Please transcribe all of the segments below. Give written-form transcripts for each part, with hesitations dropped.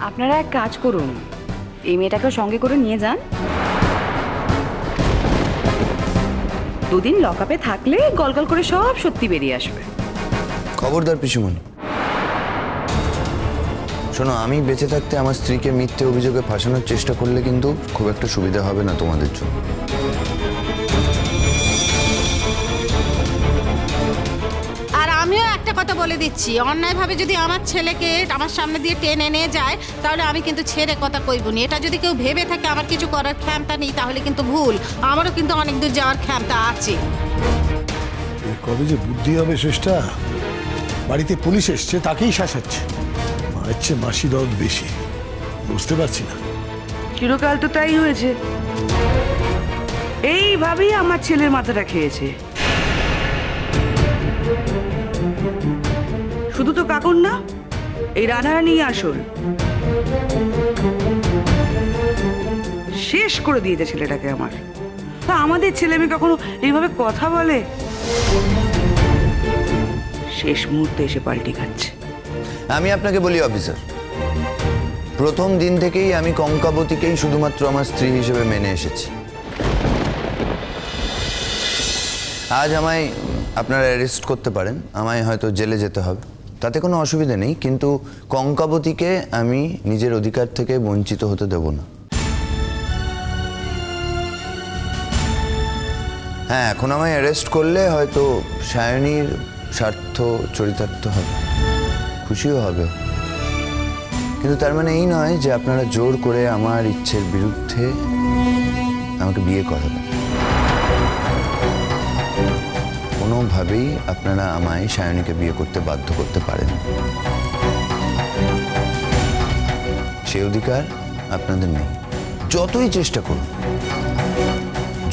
আপনারা এক কাজ করুন, এই মেয়েটাকে সঙ্গে করে নিয়ে যান। 2 দিন লকআপে থাকলে গলগল করে সব সত্যি বেরিয়ে আসবে। খবরদার পিসিমণি, শোনো, আমি বেঁচে থাকতে আমার স্ত্রীকে মিথ্যে অভিযোগে ফাঁসানোর চেষ্টা করলে কিন্তু খুব একটা সুবিধা হবে না তোমাদের জন্য। আর আমিও একটা কথা বলে দিচ্ছি, অন্যায়ভাবে যদি আমার ছেলেকে আমার সামনে দিয়ে টেনে নিয়ে যায় তাহলে আমি কিন্তু ছেড়ে কথা কইবনি। এটা যদি কেউ ভেবে থাকে আমার কিছু করার ক্ষমতা নেই তাহলে কিন্তু ভুল। আমারও কিন্তু অনেক দূর যাওয়ার ক্ষমতা আছে। কবে যে বুদ্ধি হবে শেষটা। বাড়িতে পুলিশ এসছে, তাকেই শাসাচ্ছে। মায়ের চেয়ে মাসি দরদ বেশি, বুঝতে পারছি না। চিরকাল তো তাই হয়েছে, এইভাবেই আমার ছেলের মাথাটা খেয়েছে। শুধু তো কাকুর না, এই রাধারানী আসল শেষ করে দিয়েছে ছেলেটাকে আমার। তা আমাদের ছেলে মেয়ে কখনো এইভাবে কথা বলে? শেষ মুহূর্তে এসে পাল্টি খাচ্ছে। আমি আপনাকে বলি অফিসার, প্রথম দিন থেকেই আমি কঙ্কাবতীকেই শুধুমাত্র আমার স্ত্রী হিসেবে মেনে এসেছি। আজ আমায় আপনারা অ্যারেস্ট করতে পারেন, আমায় হয়তো জেলে যেতে হবে, তাতে কোনো অসুবিধা নেই, কিন্তু কঙ্কাবতীকে আমি নিজের অধিকার থেকে বঞ্চিত হতে দেব না। হ্যাঁ, এখন আমায় অ্যারেস্ট করলে হয়তো সায়নীর স্বার্থ চরিতার্থ হবে, খুশিও হবে, কিন্তু তার মানে এই নয় যে আপনারা জোর করে আমার ইচ্ছের বিরুদ্ধে আমাকে বিয়ে করাবেন। কোনোভাবেই আপনারা আমায় সায়নীকে বিয়ে করতে বাধ্য করতে পারেন, সে অধিকার আপনাদের নেই। যতই চেষ্টা করুন,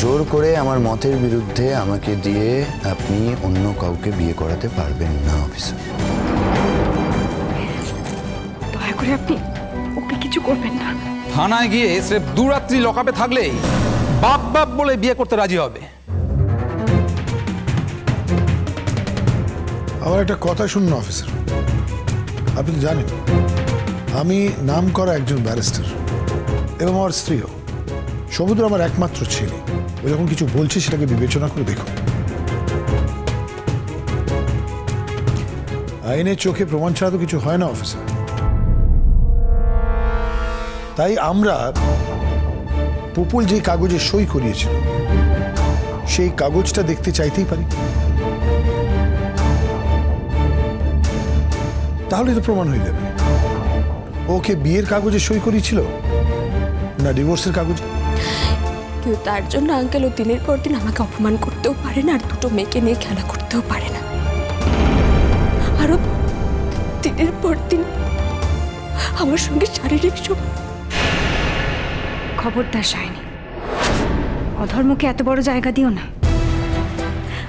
জোর করে আমার মতের বিরুদ্ধে আমাকে দিয়ে আপনি অন্য কাউকে বিয়ে করাতে পারবেন না অফিসার। দয়া করে আপনি ওকে কিছু করবেন না। থানায় গিয়ে স্রেফ 2 রাত্রি লকআপে থাকলেই বাপ বাপ বলে বিয়ে করতে রাজি হবে। আমার একটা কথা শুনুন অফিসার, আপনি তো জানেন আমি নাম করা একজন ব্যারিস্টার এবং আমার স্ত্রীও। সমুদ্র আমার একমাত্র ছেলে, ও যখন কিছু বলছে সেটাকে বিবেচনা করে দেখুন। আইনের চোখে প্রমাণ ছাড়া তো কিছু হয় না অফিসার। তাই আমরা পুপুল যে কাগজে সই করিয়েছিল সেই কাগজটা দেখতে চাইতেই পারি, তাহলে তো প্রমাণ হয়ে যাবে ওকে বিয়ের কাগজে সই করিয়েছিল না ডিভোর্সের কাগজে। কেউ তার জন্য আঙ্কেল ও দিনের পর দিন আমাকে অপমান করতেও পারে না, আর 2টো মেয়েকে নিয়ে খেলা করতেও পারে না। আরো দিনের পর দিন আমার সঙ্গে শারীরিক খবরদার সায়নী, অধর্মকে এত বড় জায়গা দিও না।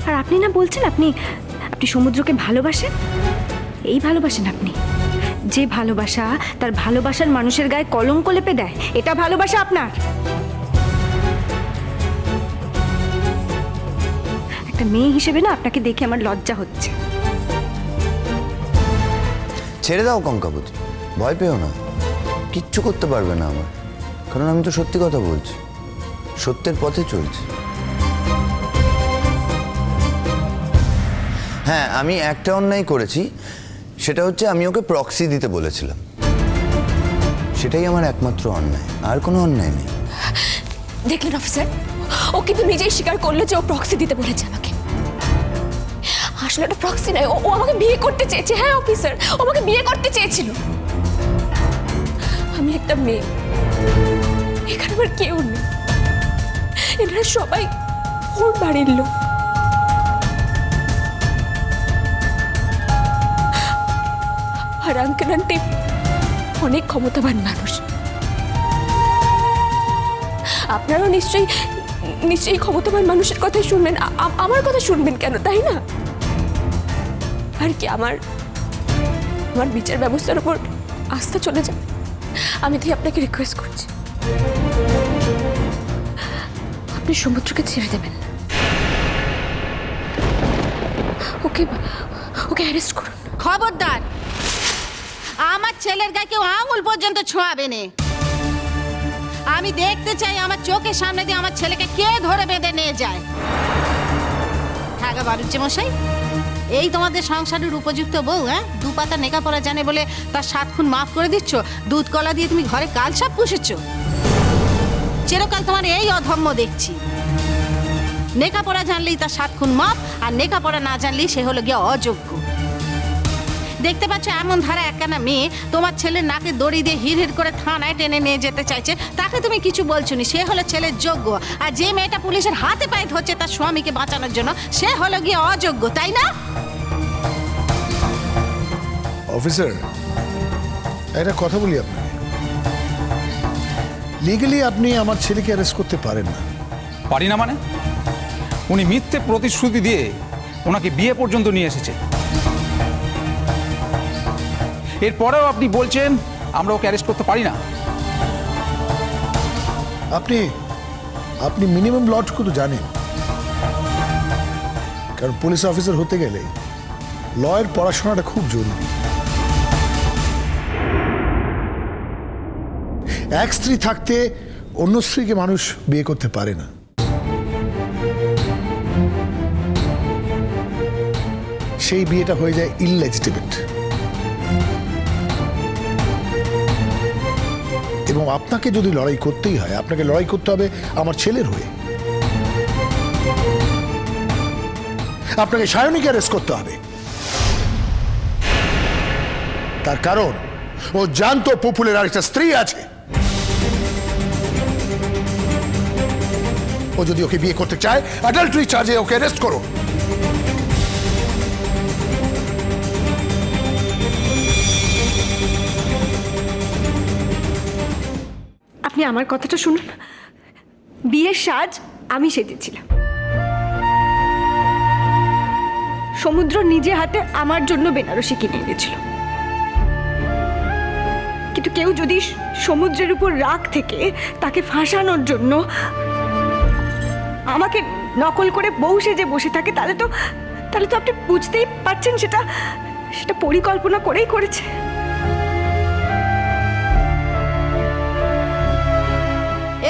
আর আপনি না বলছেন আপনি আপনি সমুদ্রকে ভালোবাসেন? এই ভালোবাসেন আপনি? যে ভালোবাসা তার ভালোবাসার মানুষের গায়ে কলঙ্ক লেপে দেয়, এটা ভালোবাসা আপনার? একটা মেয়ে হিসেবে না আপনাকে দেখে আমার লজ্জা হচ্ছে। ছেড়ে দাও কঙ্কাবতী, ভয় পেও না, কিচ্ছু করতে পারবে না আমার, কারণ আমি তো সত্যি কথা বলছি, সত্যের পথে চলছি। হ্যাঁ, আমি একটা অন্যায় করেছি, সেটা হচ্ছে আমি ওকে প্রক্সি দিতে বলেছিলাম, সেটাই আমার একমাত্র অন্যায়, আর কোনো অন্যায় নেই। দেখলেন অফিসার, ও কিন্তু নিজেই স্বীকার করলো যে ও প্রক্সি দিতে বলেছে আমাকে। আসলে ওটা প্রক্সি নয়, ও আমাকে বিয়ে করতে চেয়েছে। হ্যাঁ অফিসার, ও আমাকে বিয়ে করতে চেয়েছিল। আমি একটা মেয়ে, এখানে আমার কেউ নেই, এনারা সবাই ওর বাড়ির লোক। আর আঙ্কেল আন্টি অনেক ক্ষমতাবান মানুষ, আপনারাও নিশ্চয়ই ক্ষমতাবান মানুষের কথাই শুনবেন, আমার কথা শুনবেন কেন, তাই না? আর কি আমার বিচার ব্যবস্থার উপর আস্থা চলে যায়। আমি তাই আপনাকে রিকোয়েস্ট করছি, আপনি সমুদ্রকে ছেড়ে দেবেন না, ওকে অ্যারেস্ট করুন। খবরদার, আমার ছেলের গায়ে কেউ আঙুল পর্যন্ত ছোঁয়াবে না। আমি দেখতে চাই আমার চোখের সামনে দিয়ে আমার ছেলেকে কে ধরে বেঁধে নিয়ে যায়। হ্যাঁ গো বাড়ুজ্জে মশাই, এই তোমাদের সংসারের উপযুক্ত বউ, হ্যাঁ? 2 পাতা নেকা পড়া জানে বলে তার 7 খুন মাফ করে দিচ্ছ। দুধ কলা দিয়ে তুমি ঘরে কাল সাপ পুষেছ। চিরকাল তোমার এই অধর্ম দেখছি। নেকা পড়া জানলেই তার 7 খুন মাফ, আর নেকা পড়া না জানলেই সে হলো গিয়ে অযোগ্য। দেখতে পাচ্ছ এমন ধারা একখানা মেয়ে তোমার ছেলের নাকে দড়ি দিয়ে হিড় করে থানায় টেনে নিয়ে যেতে চাইছে, তাকে তুমি কিছু বলছো না। সে হলো ছেলের যোগ্য, আর যে মেয়েটা পুলিশের হাতে পায়ে ধরছে তার স্বামীকে বাঁচানোর জন্য, সে হলো গিয়ে অযোগ্য, তাই না? অফিসার, একটা কথা বলি আপনাকে। লিগালি আপনি আমার ছেলেকে অ্যারেস্ট করতে পারেন না। পারি না মানে? উনি মিথ্যে প্রতিশ্রুতি দিয়ে ওনাকে বিয়ে পর্যন্ত নিয়ে এসেছে। এরপরেও আপনি বলছেন আমরা ওকে অ্যারেস্ট করতে পারি না। আপনি মিনিমাম লটুকু তো জানেন, কারণ পুলিশ অফিসার হতে গেলে লয়ের পড়াশোনাটা খুব জরুরি। এক স্ত্রী থাকতে অন্য স্ত্রীকে মানুষ বিয়ে করতে পারে না। সেই বিয়েটা হয়ে যায় ইললেজিটিমেট। এবং আপনাকে যদি লড়াই করতেই হয়, আপনাকে লড়াই করতে হবে আমার ছেলের হয়ে। আপনাকে সায়নীকে অ্যারেস্ট করতে হবে। তার কারণ ও জানতো পপুলের আরেকটা স্ত্রী আছে। ও যদি ওকে বিয়ে করতে চায়, অ্যাডাল্টারি চার্জে ওকে অ্যারেস্ট করো। আপনি আমার কথাটা শুনুন। বিয়ের সাজ আমি সেজেছিলাম। সমুদ্র নিজে হাতে আমার জন্য বেনারসি কিনে এনেছিল। কিন্তু কেউ যদি সমুদ্রের উপর রাগ থেকে তাকে ফাঁসানোর জন্য আমাকে নকল করে বউ সেজে বসে থাকে, তাহলে তো আপনি বুঝতেই পারছেন সেটা পরিকল্পনা করেই করেছে।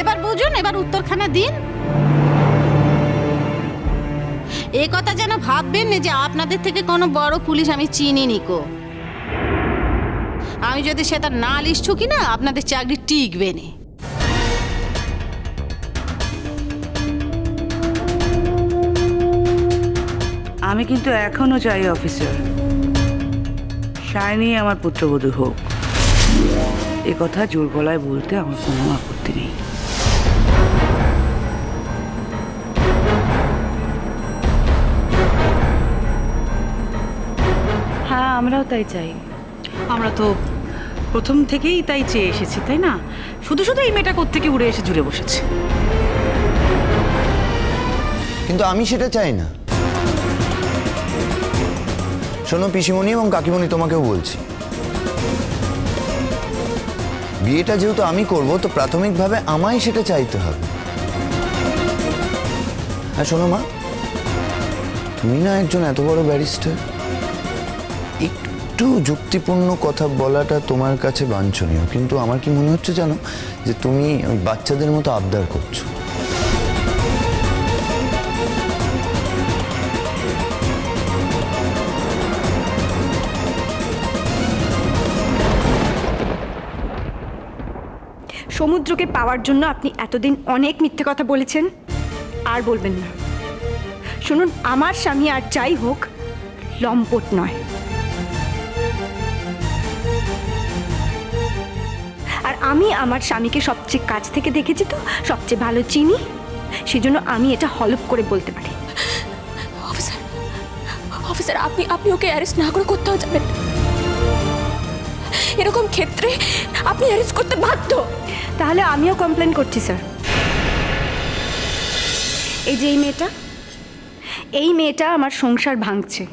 এবার বুঝুন, এবার উত্তরখানা দিন। এ কথা যেন ভাববেন না যে আপনাদের থেকে কোনো বড় পুলিশ আমি চিনি নিকো। আমি যদি সেটা না লিস্টু কিনা আপনাদের চাকরি টিকবে না। আমি কিন্তু এখনো চাই অফিসার, সায়নী আমার পুত্রবধূ হোক। এ কথা জোর গলায় বলতে আমার কোনো আপত্তি নেই। হ্যাঁ, আমরাও তাই চাই। আমরা তো প্রথম থেকেই তাই চেয়ে এসেছি, তাই না? শুধু শুধু এই মেয়েটা কোত্থেকে উড়ে এসে জুড়ে বসেছে। কিন্তু আমি সেটা চাই না। শোনো পিসিমণি এবং কাকিমণি, তোমাকেও বলছি, বিয়েটা যেহেতু আমি করব, তো প্রাথমিকভাবে আমায় সেটা চাইতে হবে। আর শোনো মা, তুমি না একজন এত বড় ব্যারিস্টার, একটু যুক্তিপূর্ণ কথা বলাটা তোমার কাছে বাঞ্ছনীয়, কিন্তু আমার কি মনে হচ্ছে জানো, যে তুমি বাচ্চাদের মতো আবদার করছো। সমুদ্রকে পাওয়ার জন্য আপনি এতদিন অনেক মিথ্যে কথা বলেছেন, আর বলবেন না। শুনুন, আমার স্বামী আর যাই হোক লম্পট নয়। আর আমি আমার স্বামীকে সবচেয়ে কাছ থেকে দেখেছি, তো সবচেয়ে ভালো চিনি, সেজন্য আমি এটা হলফ করে বলতে পারি। অফিসার, আপনি ওকে অ্যারেস্ট না করে কোথাও যাবেন। এরকম ক্ষেত্রে আপনি অ্যারেস্ট করতে বাধ্য। তাহলে আমিও কমপ্লেন করছি স্যার। এই যে এই মেয়েটা আমার সংসার ভাঙছে।